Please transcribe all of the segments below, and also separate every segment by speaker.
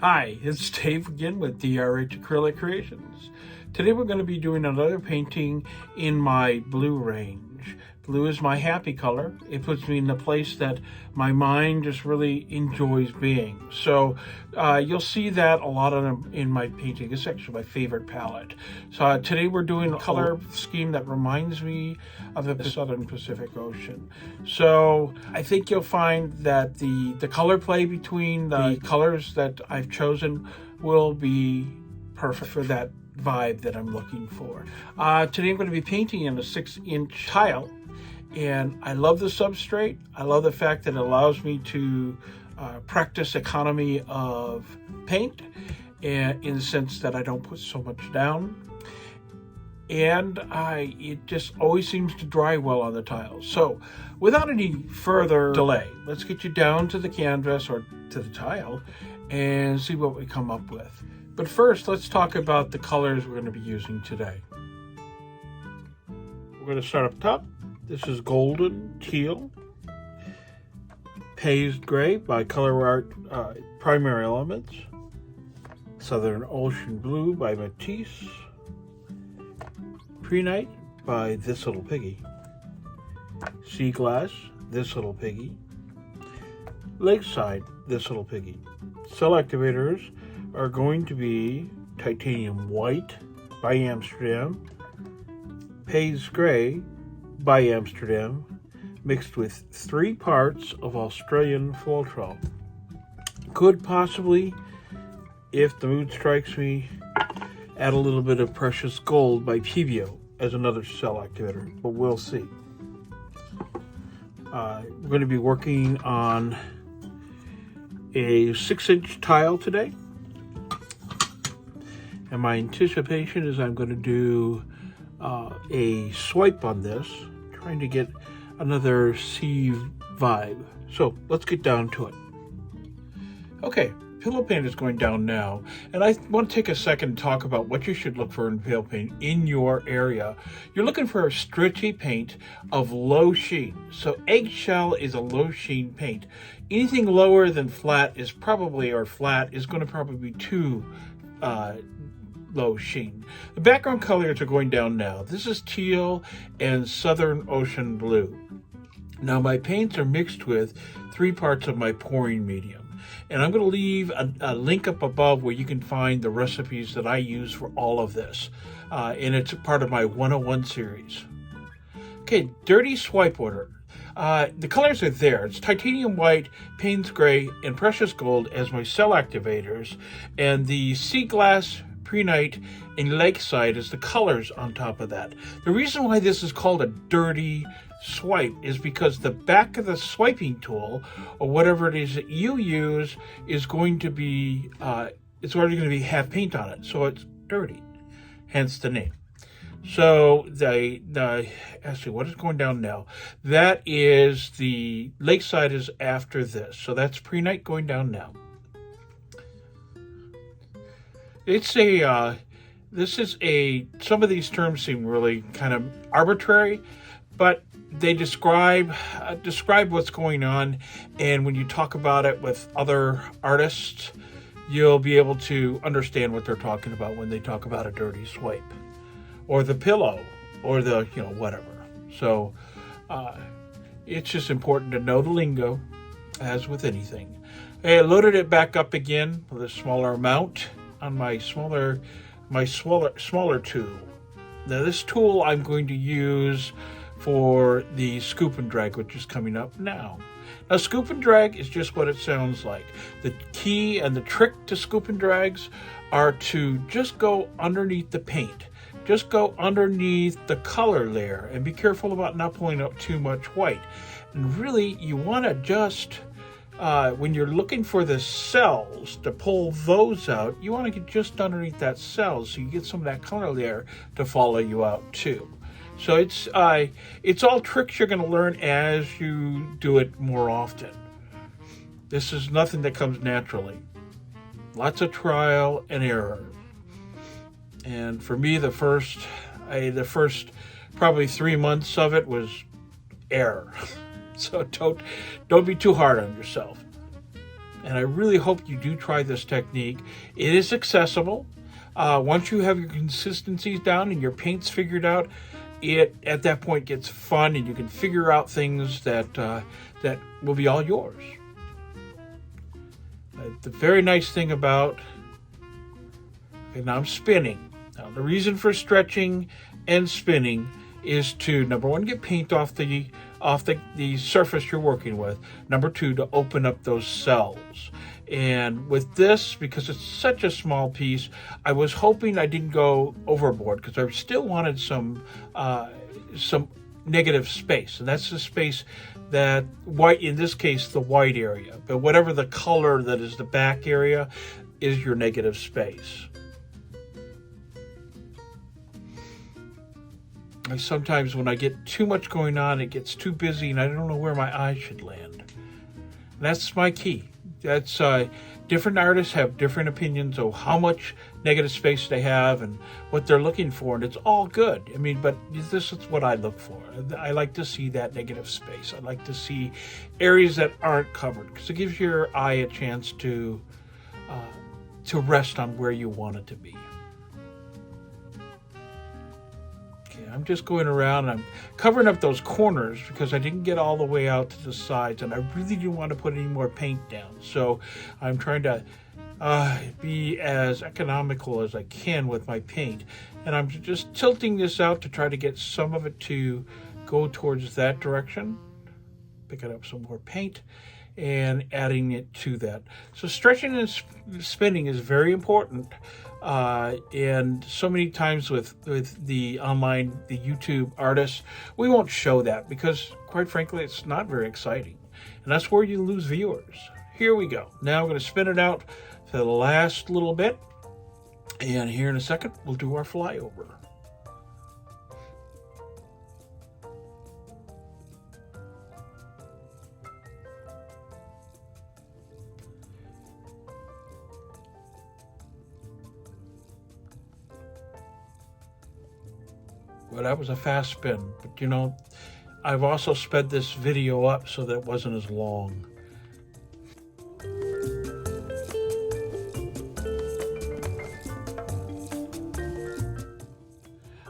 Speaker 1: Hi, it's Dave again with DRH Acrylic Creations. Today we're going to be doing another painting in my blue range. Blue is my happy color. It puts me in the place that my mind just really enjoys being. So you'll see that a lot in my painting. It's actually my favorite palette. So today we're doing a color scheme that reminds me of the Southern Pacific Ocean. So I think you'll find that the color play between the colors that I've chosen will be perfect for that vibe that I'm looking for. Today I'm going to be painting in a 6-inch tile. And I love the substrate. I love the fact that it allows me to practice economy of paint, and in the sense that I don't put so much down. And it just always seems to dry well on the tiles. So without any further delay, let's get you down to the canvas or to the tile and see what we come up with. But first, let's talk about the colors we're going to be using today. We're going to start up top. This is Golden Teal, Pazed Gray by ColorArte Primary Elements, Southern Ocean Blue by Matisse, Prehnite by This Little Piggy, Sea Glass, This Little Piggy, Lakeside, This Little Piggy. Cell activators are going to be Titanium White by Amsterdam, Pazed Gray by Amsterdam, mixed with 3 parts of Australian floetrol. Could possibly, if the mood strikes me, add a little bit of Precious Gold by Pebeo as another cell activator, but we'll see. We're going to be working on a 6-inch tile today, and my anticipation is I'm going to do a swipe on this, trying to get another sea vibe. So let's get down to it. Okay, pillow paint is going down now, and I want to take a second to talk about what you should look for in pillow paint in your area. You're looking for a stretchy paint of low sheen. So eggshell is a low sheen paint. Anything lower than flat is probably, or flat is going to probably be too low sheen. The background colors are going down now. This is Teal and Southern Ocean Blue. Now my paints are mixed with 3 parts of my pouring medium. And I'm going to leave a link up above where you can find the recipes that I use for all of this. And it's a part of my 101 series. Okay, dirty swipe order. The colors are there. It's Titanium White, Payne's Gray, and Precious Gold as my cell activators. And the Sea Glass, Prehnite, and Lakeside is the colors on top of that. The reason why this is called a dirty swipe is because the back of the swiping tool, or whatever it is that you use, is going to be, it's already going to have paint on it, so it's dirty, hence the name. So actually, what is going down now? That is the Lakeside is after this, so that's Prehnite going down now. It's some of these terms seem really kind of arbitrary, but they describe what's going on, and when you talk about it with other artists, you'll be able to understand what they're talking about when they talk about a dirty swipe, or the pillow, or the, whatever. So it's just important to know the lingo, as with anything. I loaded it back up again with a smaller amount on my smaller tool. Now this tool I'm going to use for the scoop and drag, which is coming up now. Now scoop and drag is just what it sounds like. The key and the trick to scoop and drags are to just go underneath the paint. Just go underneath the color layer and be careful about not pulling up too much white. And really you want to just when you're looking for the cells to pull those out, you want to get just underneath that cell so you get some of that color there to follow you out too. So it's all tricks you're going to learn as you do it more often. This is nothing that comes naturally. Lots of trial and error. And for me, the first probably 3 months of it was error. So don't be too hard on yourself. And I really hope you do try this technique. It is accessible. Once you have your consistencies down and your paints figured out, it at that point gets fun, and you can figure out things that that will be all yours. The very nice thing about, and now I'm spinning. Now the reason for stretching and spinning is to, number one, get paint off the surface you're working with. Number two, to open up those cells. And with this, because it's such a small piece, I was hoping I didn't go overboard, because I still wanted some negative space, and that's the space that white, in this case, the white area. But whatever the color that is the back area is your negative space. And sometimes when I get too much going on, it gets too busy, and I don't know where my eyes should land. And that's my key. That's different artists have different opinions of how much negative space they have and what they're looking for, and it's all good. I mean, but this is what I look for. I like to see that negative space. I like to see areas that aren't covered, because it gives your eye a chance to rest on where you want it to be. I'm just going around and I'm covering up those corners because I didn't get all the way out to the sides, and I really didn't want to put any more paint down. So I'm trying to be as economical as I can with my paint. And I'm just tilting this out to try to get some of it to go towards that direction. Picking up some more paint and adding it to that. So stretching and spinning is very important. And so many times with the YouTube artists, we won't show that because, quite frankly, it's not very exciting. And that's where you lose viewers. Here we go. Now I'm going to spin it out for the last little bit. And here in a second, we'll do our flyover. Well, that was a fast spin, but you know, I've also sped this video up so that it wasn't as long.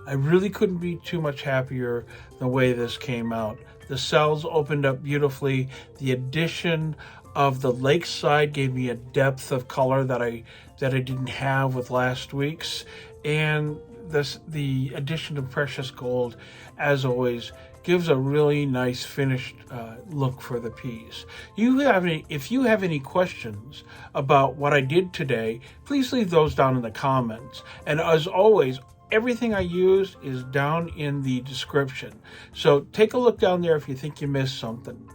Speaker 1: I really couldn't be too much happier the way this came out. The cells opened up beautifully. The addition of the Lakeside gave me a depth of color that I didn't have with last week's, and the addition of precious gold, as always, gives a really nice finished look for the piece. If you have any questions about what I did today, please leave those down in the comments. And as always, everything I used is down in the description. So take a look down there if you think you missed something.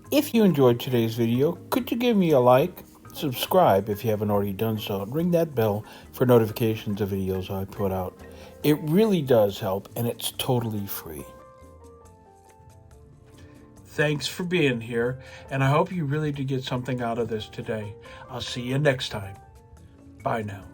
Speaker 1: If you enjoyed today's video, could you give me a like? Subscribe if you haven't already done so, and ring that bell for notifications of videos I put out. It really does help, and it's totally free. Thanks for being here, and I hope you really did get something out of this today. I'll see you next time. Bye now.